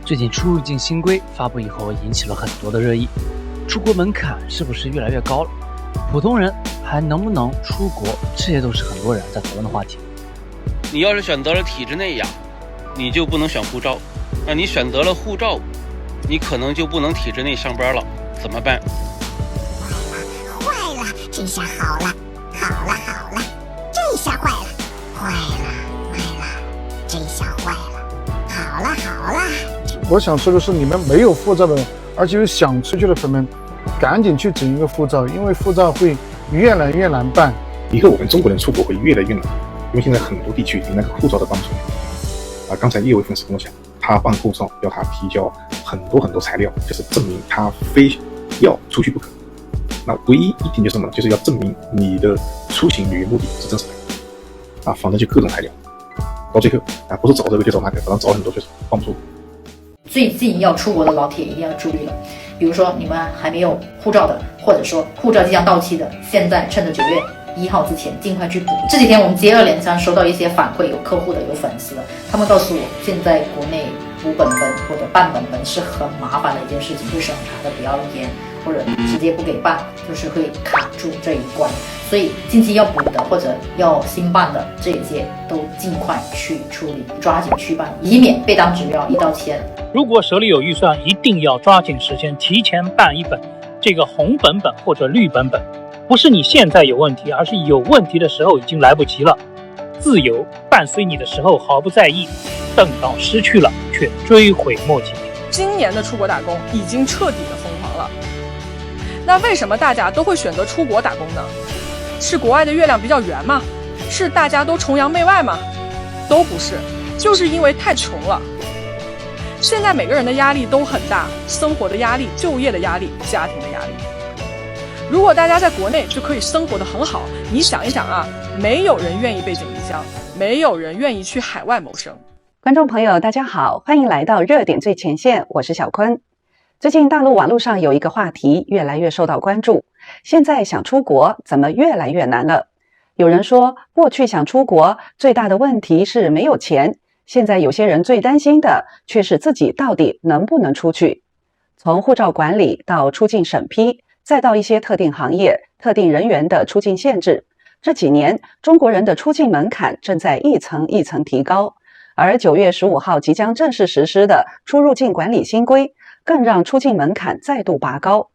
最近出入境新规发布以后，引起了很多的热议。出国门槛是不是越来越高了？普通人还能不能出国？这些都是很多人在讨论的话题。你要是选择了体制内呀，你就不能选护照；那你选择了护照，你可能就不能体制内上班了，怎么办？坏了，这下好了，这下坏了，这下坏了，好了。我想说的是，你们没有护照的人，而且有想出去的朋友们，赶紧去整一个护照，因为护照会越来越难办。以后我们中国人出国会越来越难，因为现在很多地区连那个护照都办不出来。刚才也有位粉丝跟我讲，他办护照要他提交很多材料，就是证明他非要出去不可。那唯一一点就是什么呢？就是要证明你的出行旅游目的是真实的，反正就各种材料，到最后不是找这个就找那个，反正找很多就是帮不住。最近要出国的老铁一定要注意了，比如说你们还没有护照的，或者说护照即将到期的，现在趁着9月1号之前尽快去补。这几天我们接二连三收到一些反馈，有客户的，有粉丝的，他们告诉我，现在国内补本本或者办本本是很麻烦的一件事情，会审查的比较严，或者直接不给办，就是会卡住这一关。所以近期要补的或者要新办的这一些都尽快去处理，抓紧去办，以免被当指标一刀切。如果手里有预算，一定要抓紧时间提前办一本这个红本本或者绿本本。不是你现在有问题，而是有问题的时候已经来不及了。自由伴随你的时候毫不在意，等到失去了却追悔莫及。今年的出国打工已经彻底的疯狂了。那为什么大家都会选择出国打工呢？是国外的月亮比较圆吗？是大家都崇洋媚外吗？都不是，就是因为太穷了。现在每个人的压力都很大，生活的压力、就业的压力、家庭的压力。如果大家在国内就可以生活得很好，你想一想啊，没有人愿意背井离乡，没有人愿意去海外谋生。观众朋友大家好，欢迎来到热点最前线，我是小坤。最近大陆网络上有一个话题越来越受到关注，现在想出国怎么越来越难了？有人说，过去想出国最大的问题是没有钱，现在有些人最担心的却是自己到底能不能出去。从护照管理到出境审批，再到一些特定行业、特定人员的出境限制，这几年中国人的出境门槛正在一层一层提高，而9月15号即将正式实施的出入境管理新规更让出境门槛再度拔高。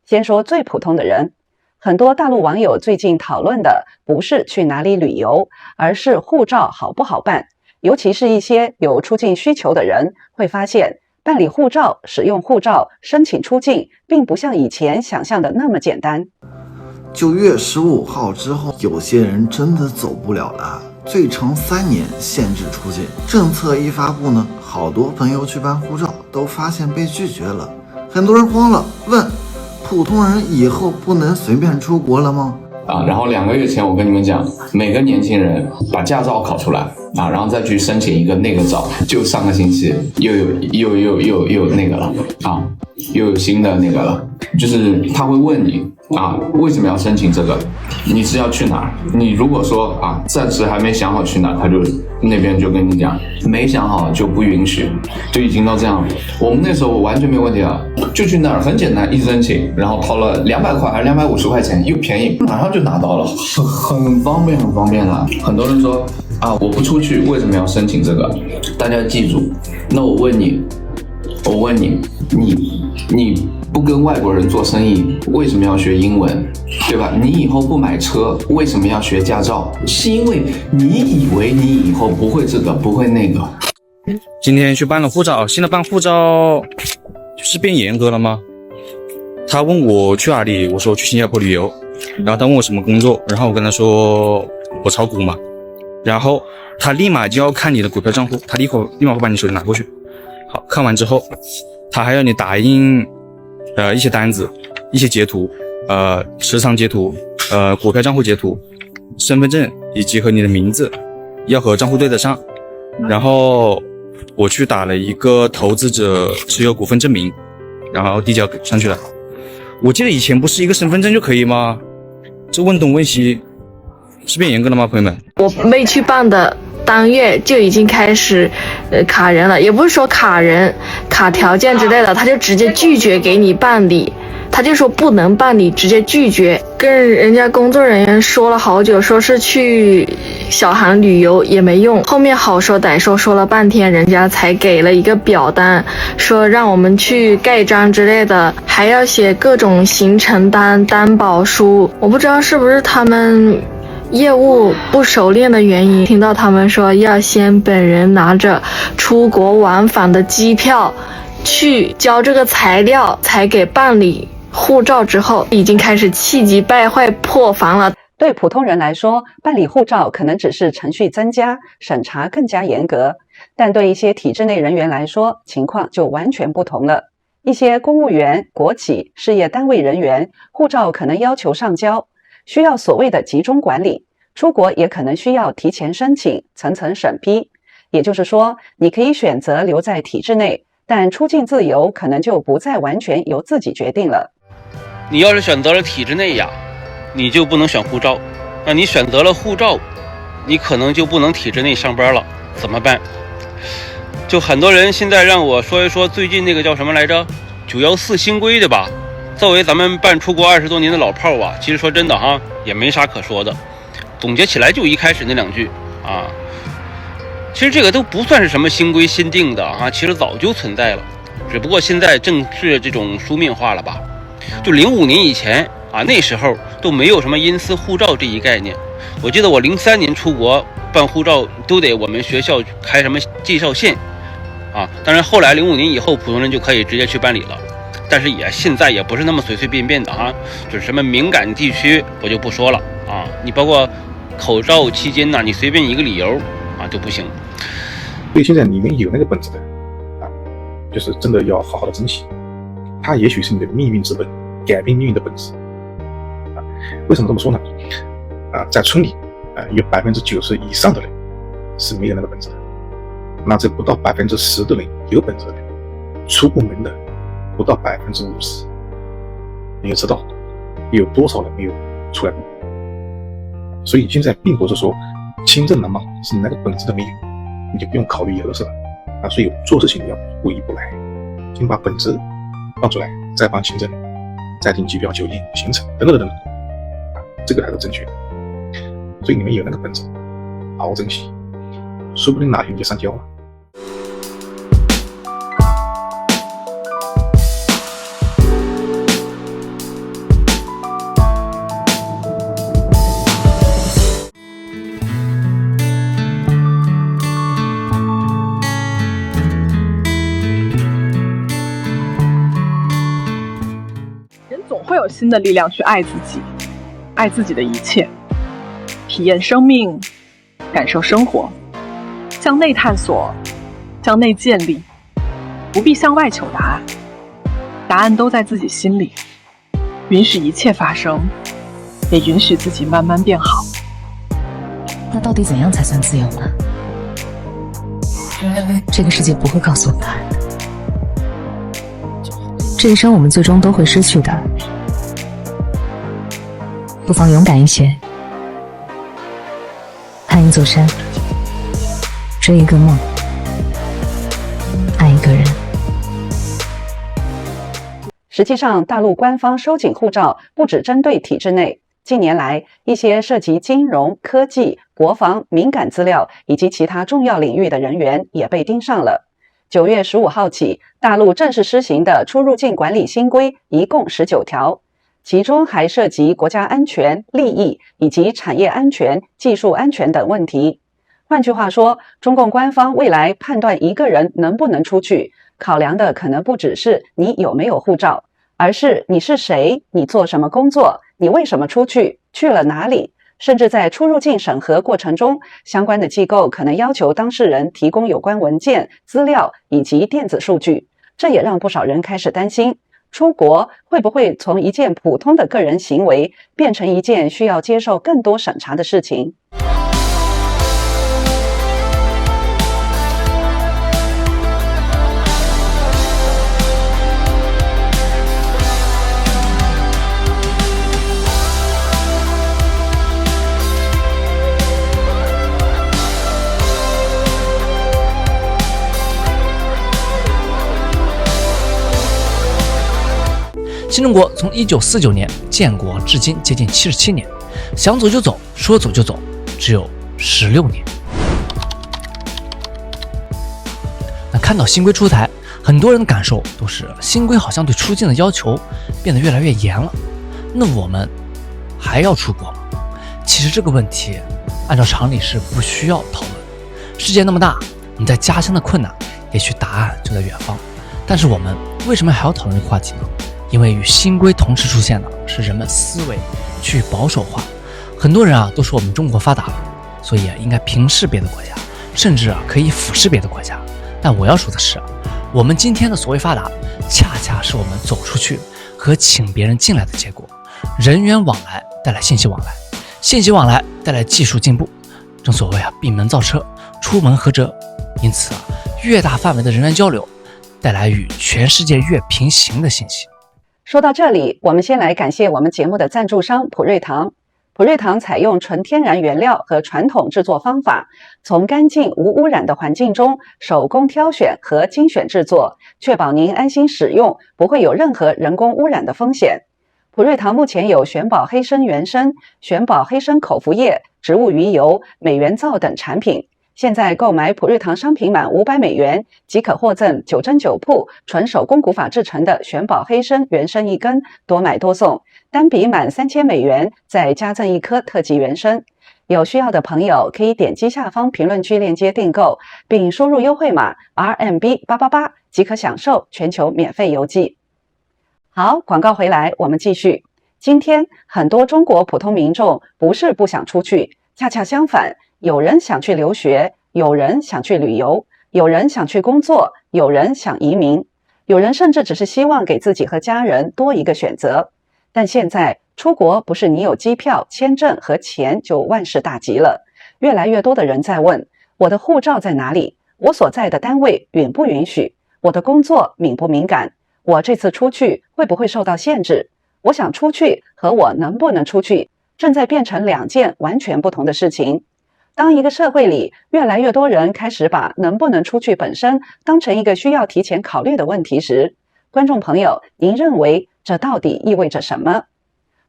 先说最普通的人，很多大陆网友最近讨论的不是去哪里旅游，而是护照好不好办。尤其是一些有出境需求的人会发现，办理护照、使用护照、申请出境并不像以前想象的那么简单。9月15号之后，有些人真的走不了了，最长3年限制出境。政策一发布呢，好多朋友去办护照都发现被拒绝了，很多人慌了，问普通人以后不能随便出国了吗？然后2个月前我跟你们讲，每个年轻人把驾照考出来然后再去申请一个那个照，就上个星期又有那个了又有新的那个了，就是他会问你为什么要申请这个？你是要去哪儿？你如果说暂时还没想好去哪儿，他就那边就跟你讲没想好就不允许，就已经到这样了。我们那时候完全没问题了，就去那儿很简单，一申请，然后掏了200块还是250块钱，又便宜，马上就拿到了，很方便很方便了。很多人说我不出去为什么要申请这个？大家记住，那我问你，你不跟外国人做生意，为什么要学英文？对吧？你以后不买车，为什么要学驾照？是因为你以为你以后不会这个，不会那个。今天去办了护照，现在办护照就是变严格了吗？他问我去哪里，我说去新加坡旅游，然后他问我什么工作，然后我跟他说我炒股嘛，然后他立马就要看你的股票账户，他立马会把你手机拿过去。好，看完之后他还要你打印一些单子、一些截图，时长截图，股票账户截图，身份证以及和你的名字要和账户对得上。然后我去打了一个投资者持有股份证明，然后递交上去了。我记得以前不是一个身份证就可以吗？这问东问西是变严格了吗？朋友们，我妹去办的当月就已经开始卡人了，也不是说卡人卡条件之类的，他就直接拒绝给你办理，他就说不能办理，直接拒绝。跟人家工作人员说了好久，说是去小韩旅游也没用，后面好说歹说说了半天，人家才给了一个表单，说让我们去盖章之类的，还要写各种行程单、担保书。我不知道是不是他们业务不熟练的原因，听到他们说要先本人拿着出国往返的机票去交这个材料才给办理护照，之后已经开始气急败坏破防了。对普通人来说，办理护照可能只是程序增加，审查更加严格，但对一些体制内人员来说，情况就完全不同了。一些公务员、国企、事业单位人员，护照可能要求上交，需要所谓的集中管理，出国也可能需要提前申请，层层审批。也就是说，你可以选择留在体制内，但出境自由可能就不再完全由自己决定了。你要是选择了体制内呀，你就不能选护照。那你选择了护照，你可能就不能体制内上班了，怎么办？就很多人现在让我说一说最近那个叫什么来着，914新规对吧？作为咱们办出国20多年的老炮啊，其实说真的哈，也没啥可说的。总结起来就一开始那2句啊，其实这个都不算是什么新规新定的啊，其实早就存在了，只不过现在正是这种书面化了吧。就05年以前啊，那时候都没有什么因私护照这一概念。我记得我03年出国办护照都得我们学校开什么介绍信啊，当然后来05年以后普通人就可以直接去办理了，但是现在也不是那么随随便便的啊，就是什么敏感地区我就不说了啊，你包括口罩期间呢，你随便一个理由啊就不行。所以现在你们有那个本子的啊，就是真的要好好的珍惜，它也许是你的命运之本，改变命运的本质啊。为什么这么说呢？啊，在村里啊，有90%以上的人是没有那个本子的，那这不到10%的人有本子的人，出过门的不到50%，你也知道有多少人没有出来过。所以现在并不是说清正难吗？是你那个本子的命运，你就不用考虑有的事了啊。所以做事情要一步一步来，先把本子放出来，再帮清正，再订机票、酒店、行程等等等等啊，这个才是正确的。所以你们有那个本子，好好珍惜，说不定哪天就上交了。人总会有新的力量去爱自己，爱自己的一切，体验生命，感受生活，向内探索，向内建立，不必向外求答案，答案都在自己心里。允许一切发生，也允许自己慢慢变好。那到底怎样才算自由呢？这个世界不会告诉我答案的。这一生我们最终都会失去的，不妨勇敢一些，攀一座山，追一个梦，爱一个人。实际上，大陆官方收紧护照不只针对体制内，近年来一些涉及金融、科技、国防、敏感资料以及其他重要领域的人员也被盯上了。9月15号起，大陆正式施行的出入境管理新规一共19条，其中还涉及国家安全、利益以及产业安全、技术安全等问题。换句话说，中共官方未来判断一个人能不能出去，考量的可能不只是你有没有护照，而是你是谁，你做什么工作，你为什么出去，去了哪里，甚至在出入境审核过程中，相关的机构可能要求当事人提供有关文件、资料以及电子数据。这也让不少人开始担心，出国会不会从一件普通的个人行为，变成一件需要接受更多审查的事情。新中国从1949年建国至今接近77年，想走就走，说走就走，只有16年。那看到新规出台，很多人的感受都是新规好像对出境的要求变得越来越严了。那我们还要出国吗？其实这个问题按照常理是不需要讨论。世界那么大，你在家乡的困难，也许答案就在远方。但是我们为什么还要讨论这个话题呢？因为与新规同时出现的是人们思维去保守化。很多人都说我们中国发达了，所以应该平视别的国家，甚至可以俯视别的国家。但我要说的是，我们今天的所谓发达，恰恰是我们走出去和请别人进来的结果。人员往来带来信息往来，信息往来带来技术进步。正所谓闭门造车，出门合辙。因此越大范围的人员交流，带来与全世界越平行的信息。说到这里，我们先来感谢我们节目的赞助商普瑞堂。普瑞堂采用纯天然原料和传统制作方法，从干净无污染的环境中手工挑选和精选制作，确保您安心使用，不会有任何人工污染的风险。普瑞堂目前有玄宝黑参原参、玄宝黑参口服液、植物鱼油、美元皂等产品。现在购买普瑞堂商品满$500即可获赠9针9铺纯手工古法制成的玄宝黑参原参1根，多买多送。单笔满$3000再加赠1颗特级原参。有需要的朋友可以点击下方评论区链接订购，并输入优惠码RMB888即可享受全球免费邮寄。好，广告回来，我们继续。今天很多中国普通民众不是不想出去，恰恰相反，有人想去留学，有人想去旅游，有人想去工作，有人想移民，有人甚至只是希望给自己和家人多一个选择。但现在出国不是你有机票、签证和钱就万事大吉了。越来越多的人在问，我的护照在哪里？我所在的单位允不允许？我的工作敏不敏感？我这次出去会不会受到限制？我想出去和我能不能出去正在变成2件完全不同的事情。当一个社会里越来越多人开始把能不能出去本身当成一个需要提前考虑的问题时，观众朋友，您认为这到底意味着什么？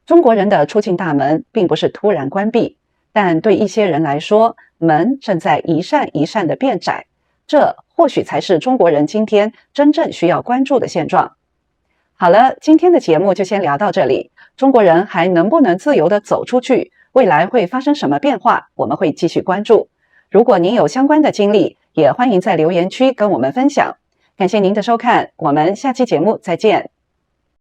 中国人的出境大门并不是突然关闭，但对一些人来说，门正在一扇一扇的变窄。这或许才是中国人今天真正需要关注的现状。好了，今天的节目就先聊到这里。中国人还能不能自由地走出去？未来会发生什么变化？我们会继续关注。如果您有相关的经历，也欢迎在留言区跟我们分享。感谢您的收看，我们下期节目再见。